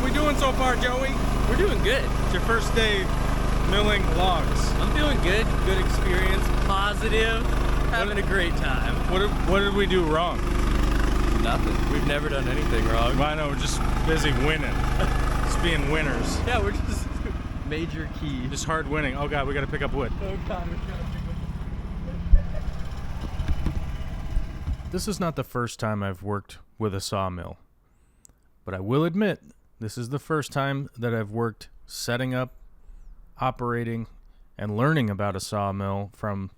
we doing so far, Joey? We're doing good. It's your first day milling logs. I'm feeling good. Good experience. Positive. Having a great time. What did we do wrong? Nothing. We've never done anything wrong. Well, I know, we're just busy winning. Just being winners. Yeah, we're just major key. Just hard winning. Oh God, we gotta pick up wood. Oh God, we gotta pick up. This is not the first time I've worked with a sawmill, but I will admit this is the first time that I've worked setting up, operating, and learning about a sawmill from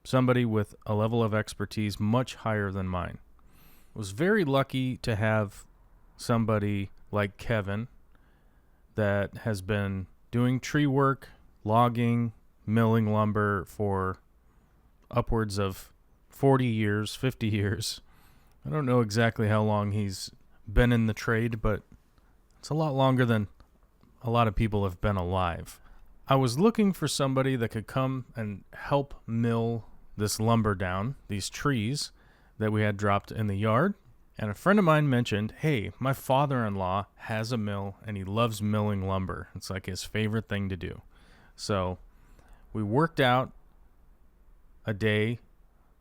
somebody with a level of expertise much higher than mine. I was very lucky to have somebody like Kevin that has been doing tree work, logging, milling lumber for upwards of 40 years, 50 years. I don't know exactly how long he's been in the trade, but it's a lot longer than a lot of people have been alive. I was looking for somebody that could come and help mill this lumber down, these trees that we had dropped in the yard. And a friend of mine mentioned, hey, my father-in-law has a mill and he loves milling lumber. It's like his favorite thing to do. So we worked out a day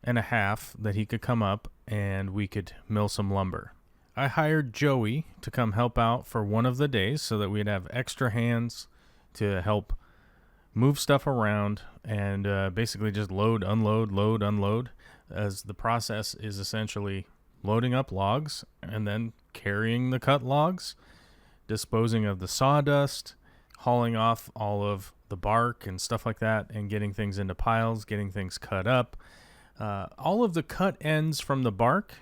and a half that he could come up and we could mill some lumber. I hired Joey to come help out for one of the days so that we'd have extra hands to help move stuff around and basically just load, unload, as the process is essentially loading up logs and then carrying the cut logs, disposing of the sawdust, hauling off all of the bark and stuff like that, and getting things into piles, getting things cut up. All of the cut ends from the bark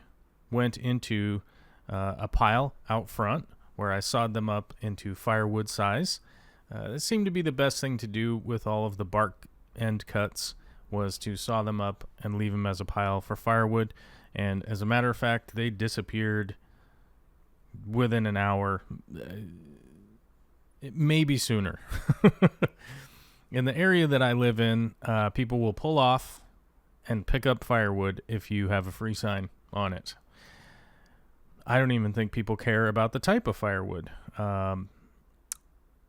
went into a pile out front where I sawed them up into firewood size. It seemed to be the best thing to do with all of the bark end cuts, was to saw them up and leave them as a pile for firewood. And as a matter of fact, they disappeared within an hour, maybe sooner. In the area that I live in, people will pull off and pick up firewood if you have a free sign on it. I don't even think people care about the type of firewood.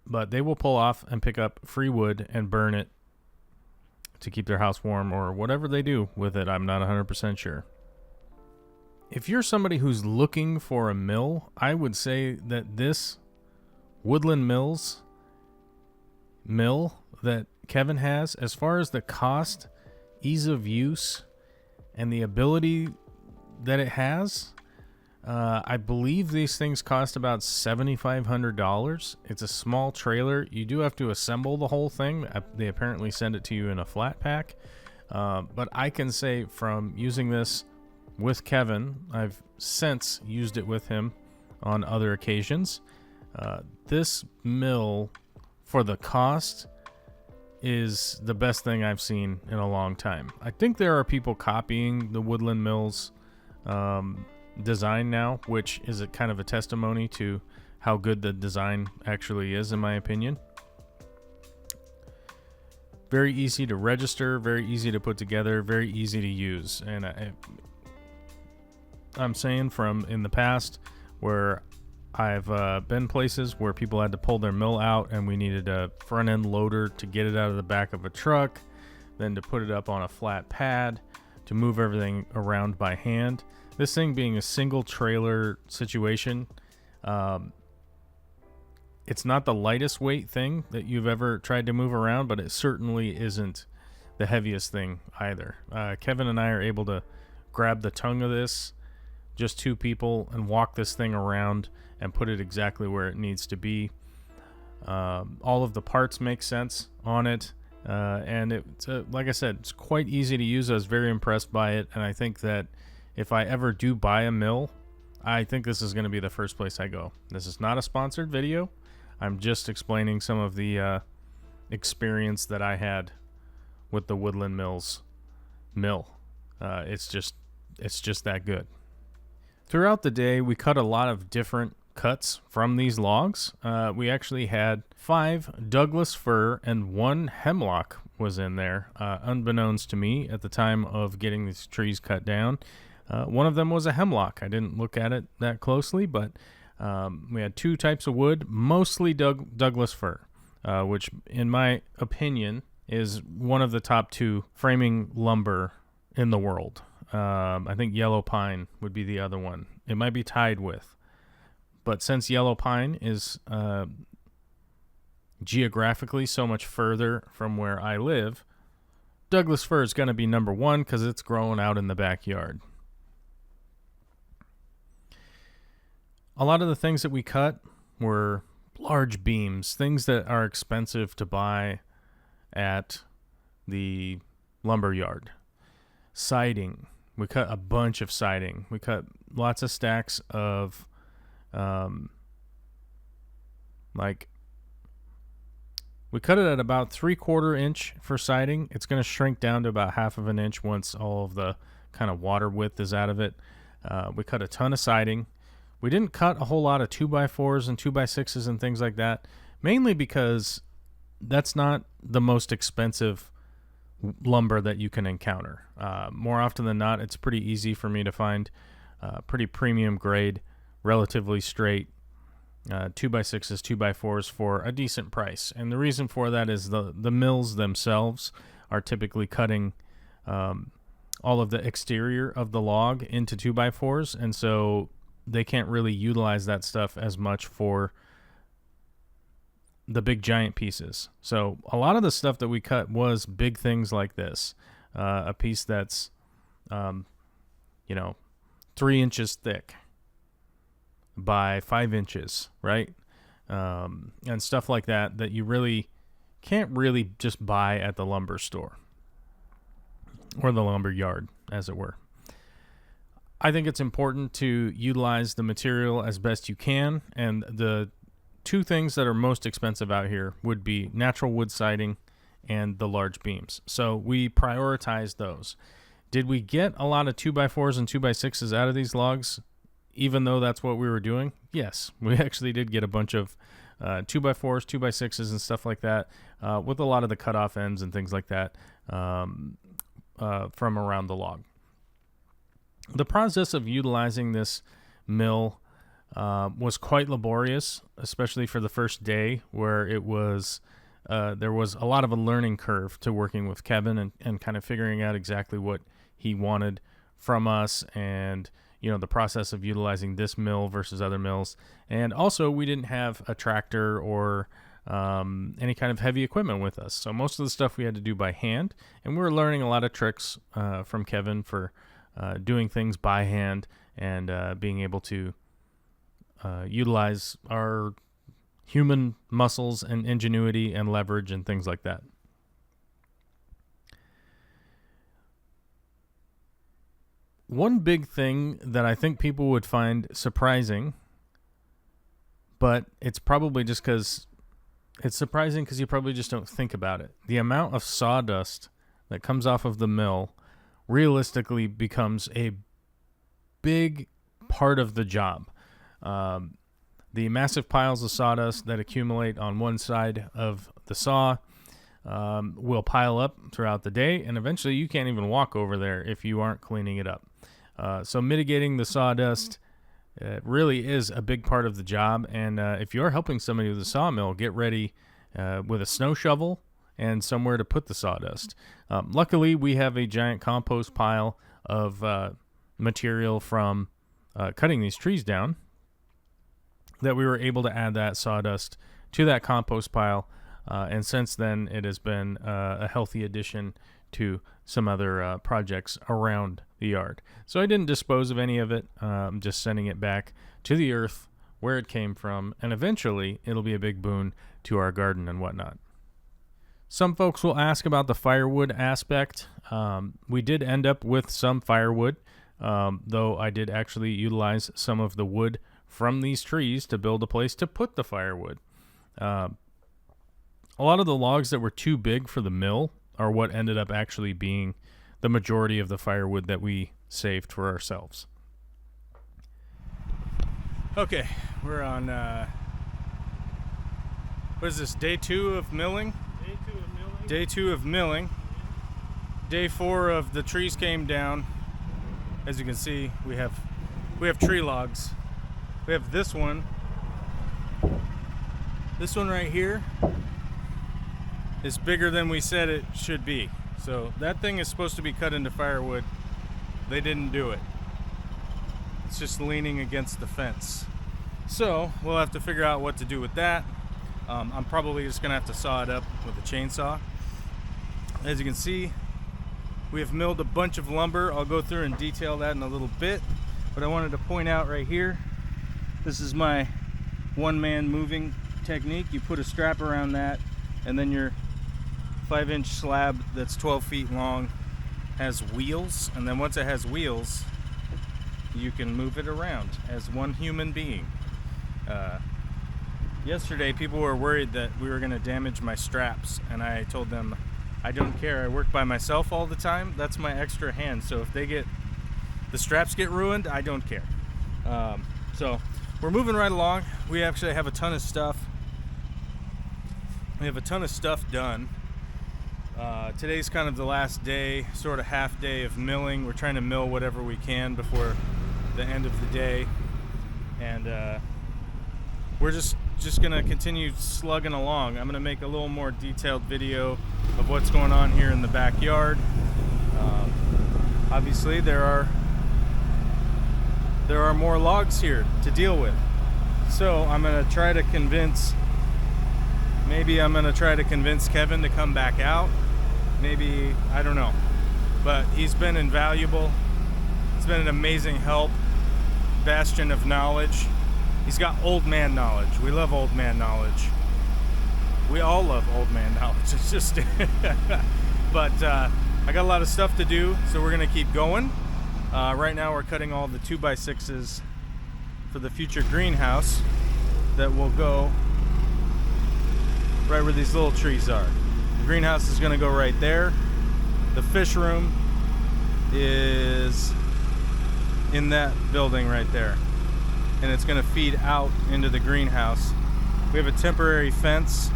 But they will pull off and pick up free wood and burn it to keep their house warm or whatever they do with it. I'm not 100% sure. If you're somebody who's looking for a mill, I would say that this Woodland Mills mill that Kevin has, as far as the cost, ease of use, and the ability that it has, I believe these things cost about $7,500. It's a small trailer. You do have to assemble the whole thing. They apparently send it to you in a flat pack. But I can say from using this with Kevin, I've since used it with him on other occasions. This mill, for the cost, is the best thing I've seen in a long time. I think there are people copying the Woodland Mills design now, which is a kind of a testimony to how good the design actually is, in my opinion. Very easy to register, very easy to put together, very easy to use. And I'm saying from in the past where I've been places where people had to pull their mill out and we needed a front end loader to get it out of the back of a truck, then to put it up on a flat pad to move everything around by hand. This thing being a single trailer situation, it's not the lightest weight thing that you've ever tried to move around, but it certainly isn't the heaviest thing either. Kevin and I are able to grab the tongue of this, just two people, and walk this thing around and put it exactly where it needs to be. All of the parts make sense on it, and it's like I said, it's quite easy to use. I was very impressed by it, and I think that if I ever do buy a mill, I think this is going to be the first place I go. This is not a sponsored video. I'm just explaining some of the experience that I had with the Woodland Mills mill. It's just that good. Throughout the day, we cut a lot of different cuts from these logs. We actually had 5 Douglas fir and 1 hemlock was in there, unbeknownst to me at the time of getting these trees cut down. One of them was a hemlock. I didn't look at it that closely, but We had 2 types of wood, mostly Douglas fir, which in my opinion is one of the top 2 framing lumber in the world. I think yellow pine would be the other one. It might be tied with. But since yellow pine is geographically so much further from where I live, Douglas fir is going to be number 1 because it's growing out in the backyard. A lot of the things that we cut were large beams, things that are expensive to buy at the lumber yard. Siding. We cut a bunch of siding. We cut lots of stacks of we cut it at about 3/4 inch for siding. It's going to shrink down to about 1/2 of an inch once all of the kind of water width is out of it. We cut a ton of siding. We didn't cut a whole lot of 2x4s and 2x6s and things like that, mainly because that's not the most expensive lumber that you can encounter. More often than not, it's pretty easy for me to find pretty premium grade, relatively straight 2x6s, 2x4s for a decent price. And the reason for that is the mills themselves are typically cutting all of the exterior of the log into 2x4s, and so they can't really utilize that stuff as much for the big giant pieces. So a lot of the stuff that we cut was big things like this. A piece that's, 3 inches thick by 5 inches, right? And stuff like that you really can't really just buy at the lumber store or the lumber yard, as it were. I think it's important to utilize the material as best you can, and the 2 things that are most expensive out here would be natural wood siding and the large beams. So we prioritize those. Did we get a lot of 2x4s and 2x6s out of these logs, even though that's what we were doing? Yes, we actually did get a bunch of 2x4s, 2x6s, and stuff like that, with a lot of the cutoff ends and things like that from around the log. The process of utilizing this mill was quite laborious, especially for the first day, where it was there was a lot of a learning curve to working with Kevin and kind of figuring out exactly what he wanted from us, and the process of utilizing this mill versus other mills. And also, we didn't have a tractor or any kind of heavy equipment with us, so most of the stuff we had to do by hand, and we were learning a lot of tricks from Kevin for doing things by hand and being able to utilize our human muscles and ingenuity and leverage and things like that. One big thing that I think people would find surprising, but it's probably just because it's surprising because you probably just don't think about it. The amount of sawdust that comes off of the mill realistically becomes a big part of the job. The massive piles of sawdust that accumulate on one side of the saw will pile up throughout the day, and eventually you can't even walk over there if you aren't cleaning it up. So mitigating the sawdust really is a big part of the job, and if you're helping somebody with a sawmill, get ready with a snow shovel and somewhere to put the sawdust. Luckily, we have a giant compost pile of material from cutting these trees down that we were able to add that sawdust to that compost pile, and since then it has been a healthy addition to some other projects around the yard. So I didn't dispose of any of it. I'm just sending it back to the earth where it came from, and eventually it'll be a big boon to our garden and whatnot. Some folks will ask about the firewood aspect. We did end up with some firewood, though I did actually utilize some of the wood from these trees to build a place to put the firewood. A lot of the logs that were too big for the mill are what ended up actually being the majority of the firewood that we saved for ourselves. Okay, we're on, what is this, day 2 of milling? Day 2 of milling. Day 4 of the trees came down. As you can see, we have tree logs. We have this one This one right here is bigger than we said it should be. So that thing is supposed to be cut into firewood. They didn't do it. It's just leaning against the fence. So we'll have to figure out what to do with that. I'm probably just gonna have to saw it up with a chainsaw. As you can see, we have milled a bunch of lumber. I'll go through and detail that in a little bit, but I wanted to point out right here, this is my one-man moving technique. You put a strap around that, and then your 5-inch slab that's 12 feet long has wheels, and then once it has wheels, you can move it around as one human being. Yesterday, people were worried that we were going to damage my straps, and I told them, I don't care. I work by myself all the time. That's my extra hand. So if the straps get ruined, I don't care. So we're moving right along. We actually have a ton of stuff. We have a ton of stuff done. Today's kind of the last day, sort of half day of milling. We're trying to mill whatever we can before the end of the day. And we're just gonna continue slugging along. I'm gonna make a little more detailed video of what's going on here in the backyard. Obviously there are more logs here to deal with, so I'm gonna try to convince Kevin to come back out. Maybe, I don't know, but he's been invaluable. He's been an amazing help, bastion of knowledge. He's got old man knowledge. We love old man knowledge. We all love old man knowledge. It's just, but I got a lot of stuff to do, so we're gonna keep going. Right now we're cutting all the 2x6s for the future greenhouse that will go right where these little trees are. The greenhouse is gonna go right there. The fish room is in that building right there, and it's going to feed out into the greenhouse. We have a temporary fence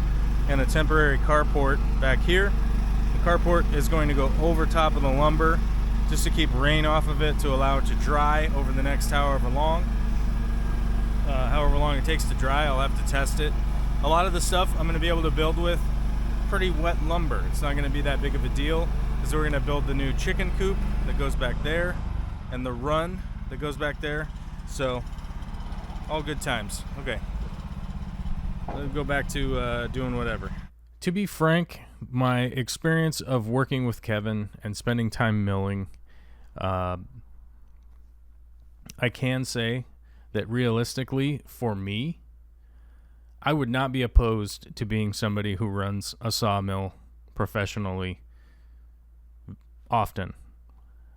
and a temporary carport back here. The carport is going to go over top of the lumber just to keep rain off of it, to allow it to dry over the next however long it takes to dry. I'll have to test it. A lot of the stuff I'm going to be able to build with pretty wet lumber. It's not going to be that big of a deal, because we're going to build the new chicken coop that goes back there and the run that goes back there. So all good times. Okay, let's go back to doing whatever. To be frank, my experience of working with Kevin and spending time milling, I can say that realistically, for me, I would not be opposed to being somebody who runs a sawmill professionally often.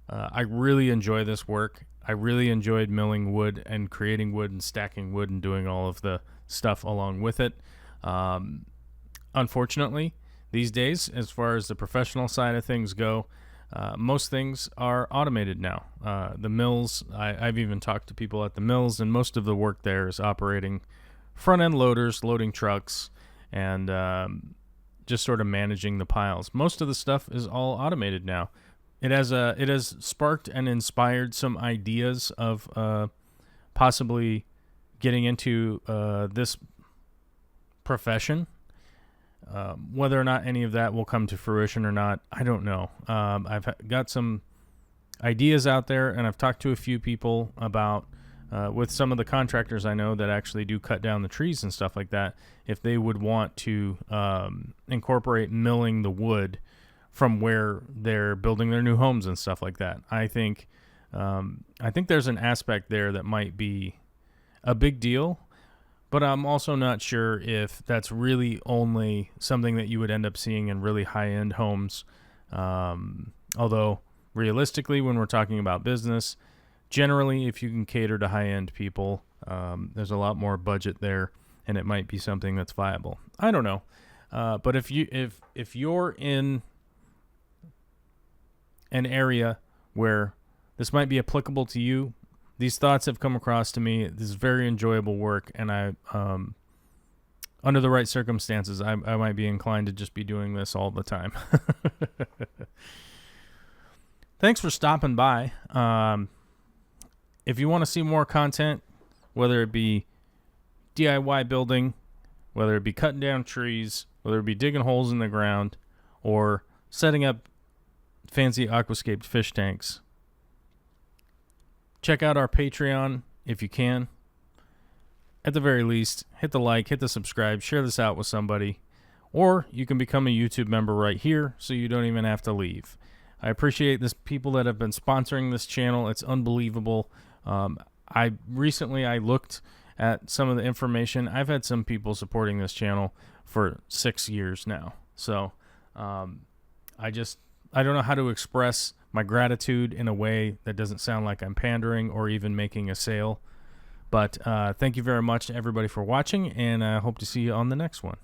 I really enjoy this work. I really enjoyed milling wood and creating wood and stacking wood and doing all of the stuff along with it. Unfortunately, these days, as far as the professional side of things go, most things are automated now. The mills, I've even talked to people at the mills, and most of the work there is operating front-end loaders, loading trucks, and just sort of managing the piles. Most of the stuff is all automated now. It has sparked and inspired some ideas of possibly getting into this profession. Whether or not any of that will come to fruition or not, I don't know. I've got some ideas out there, and I've talked to a few people about, with some of the contractors I know that actually do cut down the trees and stuff like that, if they would want to incorporate milling the wood from where they're building their new homes and stuff like that. I think there's an aspect there that might be a big deal, but I'm also not sure if that's really only something that you would end up seeing in really high-end homes. Although, realistically, when we're talking about business, generally, if you can cater to high-end people, there's a lot more budget there, and it might be something that's viable. I don't know. But if you're in an area where this might be applicable to you, these thoughts have come across to me. This is very enjoyable work, and I, under the right circumstances, I might be inclined to just be doing this all the time. Thanks for stopping by. If you want to see more content, whether it be DIY building, whether it be cutting down trees, whether it be digging holes in the ground, or setting up fancy aquascaped fish tanks. Check out our Patreon if you can. At the very least, hit the like, hit the subscribe, share this out with somebody, or you can become a YouTube member right here so you don't even have to leave. I appreciate this people that have been sponsoring this channel. It's unbelievable. I looked at some of the information. I've had some people supporting this channel for 6 years now. So I don't know how to express my gratitude in a way that doesn't sound like I'm pandering or even making a sale. But thank you very much to everybody for watching, and I hope to see you on the next one.